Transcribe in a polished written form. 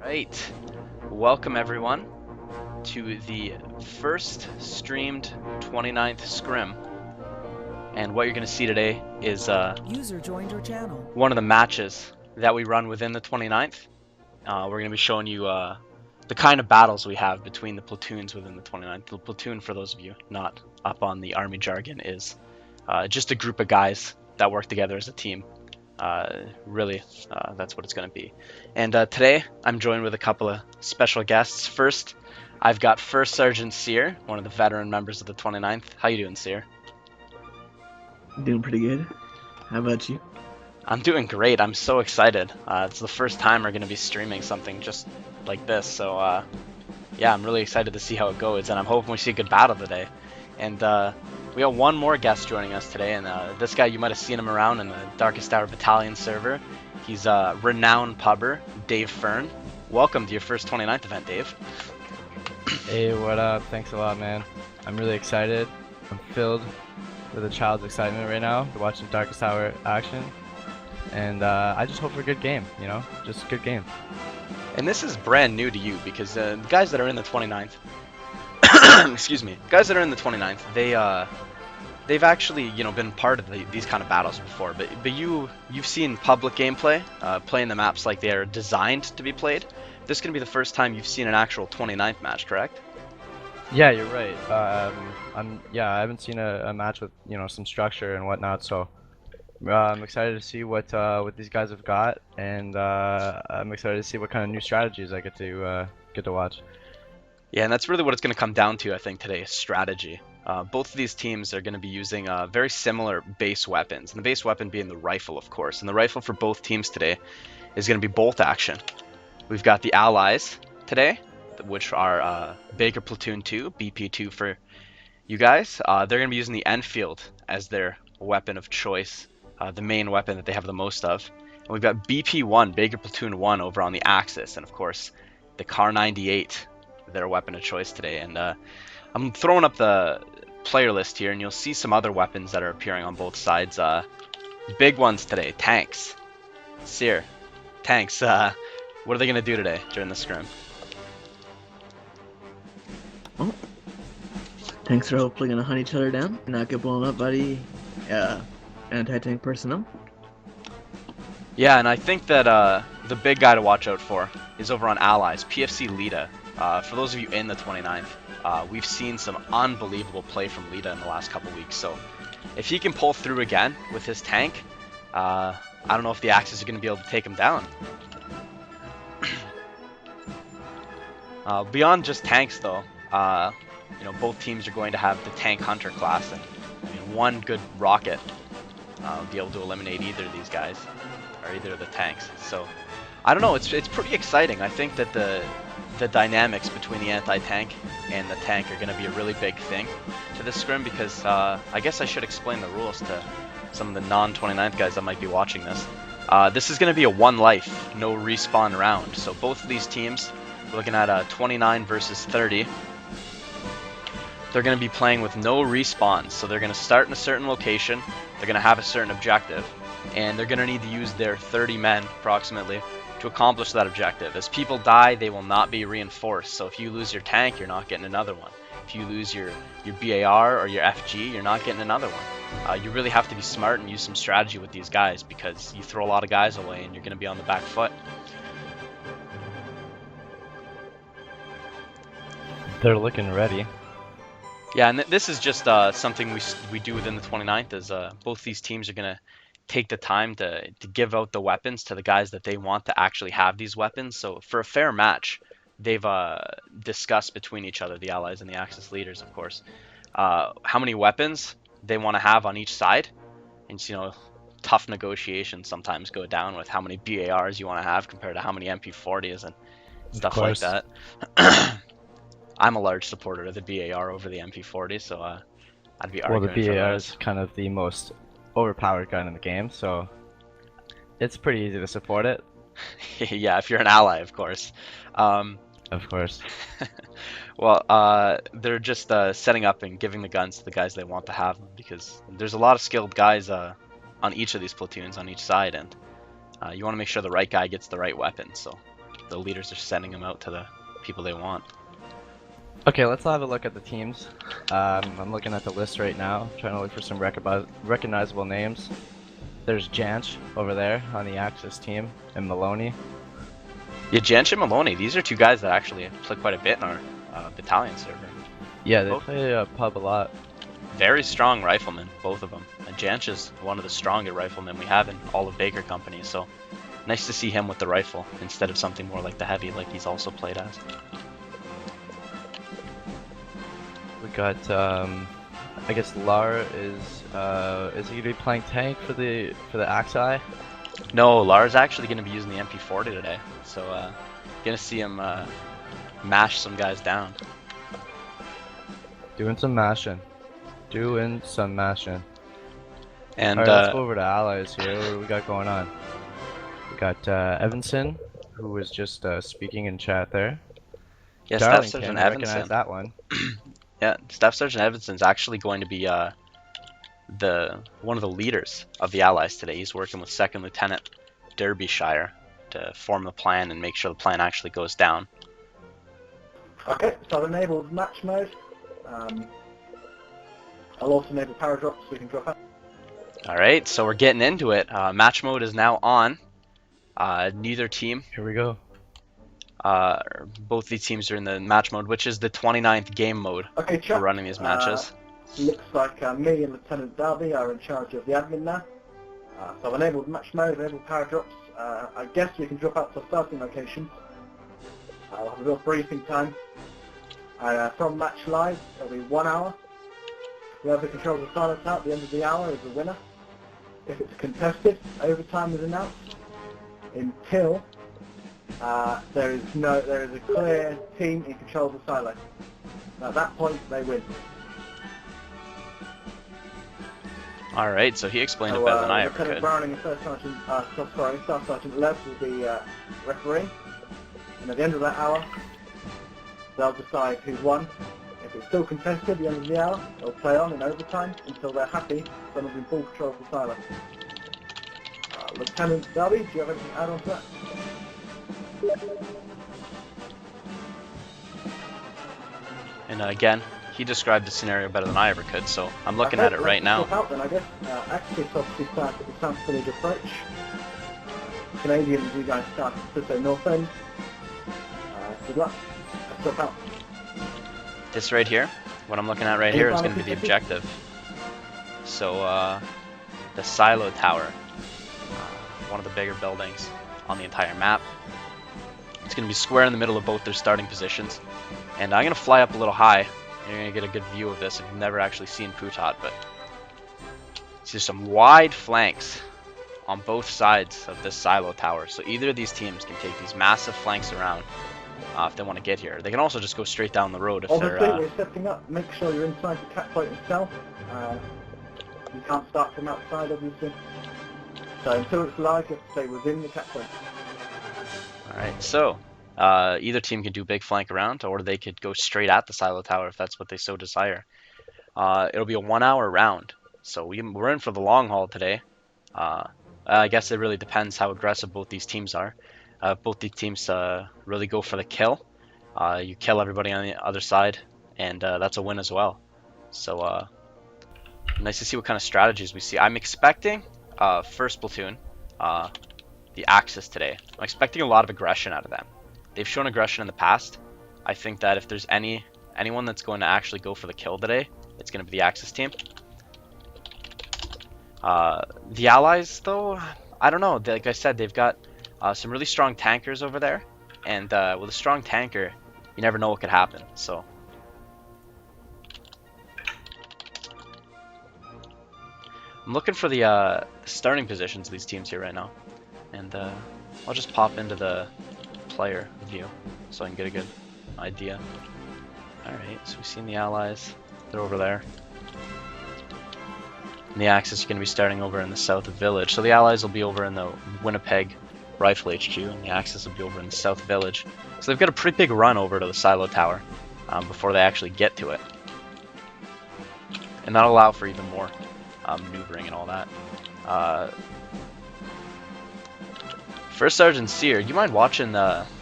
Right, welcome everyone to the first streamed 29th Scrim, and what you're going to see today is User joined your channel. one of the matches that we run within the 29th. We're going to be showing you the kind of battles we have between the platoons within the 29th. The platoon, for those of you not up on the army jargon, is just a group of guys that work together as a team. Really, that's what it's going to be. And today, I'm joined with a couple of special guests. First, I've got First Sergeant Sear, one of the veteran members of the 29th. How you doing, Sear? Doing pretty good. How about you? I'm doing great. I'm so excited. It's the first time we're going to be streaming something just like this. So, yeah, I'm really excited to see how it goes. And I'm hoping we see a good battle today. And we got one more guest joining us today, and this guy, you might have seen him around in the Darkest Hour Battalion server. He's a renowned pubber, Dave Fern. Welcome to your first 29th event, Dave. Hey, what up? Thanks a lot, man. I'm really excited. I'm filled with a child's excitement right now to watch some Darkest Hour action. And I just hope for a good game, you know? Just a good game. And this is brand new to you, because the guys that are in the 29th, excuse me, guys that are in the 29th, they've actually, you know, been part of these kind of battles before, but you've seen public gameplay, playing the maps like they are designed to be played. This is going to be the first time you've seen an actual 29th match, correct? Yeah, you're right. I haven't seen a match with, you know, some structure and whatnot, so I'm excited to see what these guys have got, and I'm excited to see what kind of new strategies I get to watch. Yeah, and that's really what it's going to come down to, I think, today, is strategy. Both of these teams are going to be using very similar base weapons, and the base weapon being the rifle, of course. And the rifle for both teams today is going to be bolt action. We've got the Allies today, which are Baker Platoon 2, BP2 for you guys. They're going to be using the Enfield as their weapon of choice, the main weapon that they have the most of. And we've got BP1, Baker Platoon 1, over on the Axis, and of course, the Kar 98, their weapon of choice today. And I'm throwing up the player list here, and you'll see some other weapons that are appearing on both sides. Big ones today, tanks. Sear, tanks. What are they going to do today during the scrim? Well, tanks are hopefully gonna hunt each other down, not get blown up by the anti-tank personnel. Yeah, and I think that the big guy to watch out for is over on Allies, PFC Lita. For those of you in the 29th, we've seen some unbelievable play from Lita in the last couple weeks, so if he can pull through again with his tank, I don't know if the Axis are going to be able to take him down. Beyond just tanks, though, you know, both teams are going to have the Tank Hunter class, and I mean, one good rocket will be able to eliminate either of these guys, or either of the tanks. So, I don't know, it's pretty exciting. I think that the dynamics between the anti-tank and the tank are going to be a really big thing to this scrim, because I guess I should explain the rules to some of the non-29th guys that might be watching this. This is going to be a one life, no respawn round, so both of these teams, we're looking at 29 versus 30. They're going to be playing with no respawns, so they're going to start in a certain location, they're going to have a certain objective, and they're going to need to use their 30 men, approximately, to accomplish that objective. As people die, they will not be reinforced, so if you lose your tank, you're not getting another one. If you lose your BAR or your FG, you're not getting another one. You really have to be smart and use some strategy with these guys, because you throw a lot of guys away and you're going to be on the back foot. They're looking ready. Yeah, and this is just something we do within the 29th, is both these teams are going to take the time to give out the weapons to the guys that they want to actually have these weapons. So for a fair match, they've discussed between each other, the Allies and the Axis leaders, of course, how many weapons they want to have on each side. And, you know, tough negotiations sometimes go down with how many BARs you want to have compared to how many MP40s and stuff like that. I'm a large supporter of the BAR over the MP40, so I'd be arguing. Well, the BAR for is kind of the most overpowered gun in the game, so it's pretty easy to support it. Yeah, if you're an ally, of course. Of course. Well, they're just setting up and giving the guns to the guys they want to have them, because there's a lot of skilled guys on each of these platoons on each side, and you want to make sure the right guy gets the right weapon. So the leaders are sending them out to the people they want. Okay, let's have a look at the teams. I'm looking at the list right now, trying to look for some recognizable names. There's Janch over there on the Axis team, and Maloney. Yeah, Janch and Maloney, these are two guys that actually play quite a bit in our battalion server. Yeah, they Both. play pub a lot. Very strong riflemen, both of them. And Janch is one of the stronger riflemen we have in all of Baker Company, so nice to see him with the rifle instead of something more like the heavy like he's also played as. We got, I guess Lar is he gonna be playing tank for the Axi? No, Lara's actually going to be using the MP40 today, so gonna see him mash some guys down. Doing some mashing. Doing some mashing. And Alright, let's go over to allies here. What do we got going on? We got Evanson, who was just speaking in chat there. yeah, Staff Darlington, Sergeant I recognize Evanson. that one. Yeah, Staff Sergeant Evanson's actually going to be one of the leaders of the Allies today. He's working with Second Lieutenant Derbyshire to form the plan and make sure the plan actually goes down. Okay, so I've enabled match mode. I'll also enable paradrops so we can drop out. Alright, so we're getting into it. Match mode is now on. Neither team, Here we go. both these teams are in the match mode, which is the 29th game mode Okay, for Chuck. running these matches. Looks like me and Lieutenant Darby are in charge of the admin now. So I've enabled match mode, enabled paradrops. I guess we can drop out to starting locations. I'll have a little briefing time. From match live, it'll be 1 hour. Whoever controls the silence out at the end of the hour is the winner. If it's contested, overtime is announced until there is a clear team in control of the silo. At that point, they win. Alright, so he explained it better than I ever Lieutenant could. Browning and Staff Sergeant Lev will be referee, and at the end of that hour, they'll decide who's won. If it's still contested at the end of the hour, they'll play on in overtime until they're happy someone's in full control of the silo. Lieutenant Darby, do you have anything to add on to that? And again, he described the scenario better than I ever could, so I'm looking at it right now. Out then, I guess. Axis obviously started at the South Village approach. Canadians, you guys started at Putot North End. Good luck. Let's drop out. This right here, what I'm looking at right here is going to be the objective. So, the silo tower, one of the bigger buildings on the entire map. It's going to be square in the middle of both their starting positions. And I'm going to fly up a little high. You're going to get a good view of this if you've never actually seen Putot, but see some wide flanks on both sides of this silo tower. So either of these teams can take these massive flanks around if they want to get here. They can also just go straight down the road if Obviously, they're... we're setting up. Make sure you're inside the cat point itself. You can't start from outside, obviously. So until it's live, you have to stay within the cat point. Alright, so either team can do big flank around, or they could go straight at the silo tower if that's what they so desire. It'll be a 1 hour round, so we're in for the long haul today. I guess it really depends how aggressive both these teams are. Both these teams really go for the kill. You kill everybody on the other side, and that's a win as well. So nice to see what kind of strategies we see. I'm expecting first platoon, the Axis today. I'm expecting a lot of aggression out of them. They've shown aggression in the past. I think that if there's anyone that's going to actually go for the kill today, it's going to be the Axis team. The Allies, though, I don't know. Like I said, they've got some really strong tankers over there, and with a strong tanker, you never know what could happen. So I'm looking for the starting positions of these teams here right now, and I'll just pop into the player view so I can get a good idea. Alright, so we've seen the Allies. They're over there. And the Axis are going to be starting over in the south of Village. So the Allies will be over in the Winnipeg Rifle HQ, and the Axis will be over in the south Village. So they've got a pretty big run over to the silo tower before they actually get to it. And that'll allow for even more maneuvering and all that. First Sergeant Sear, you mind watching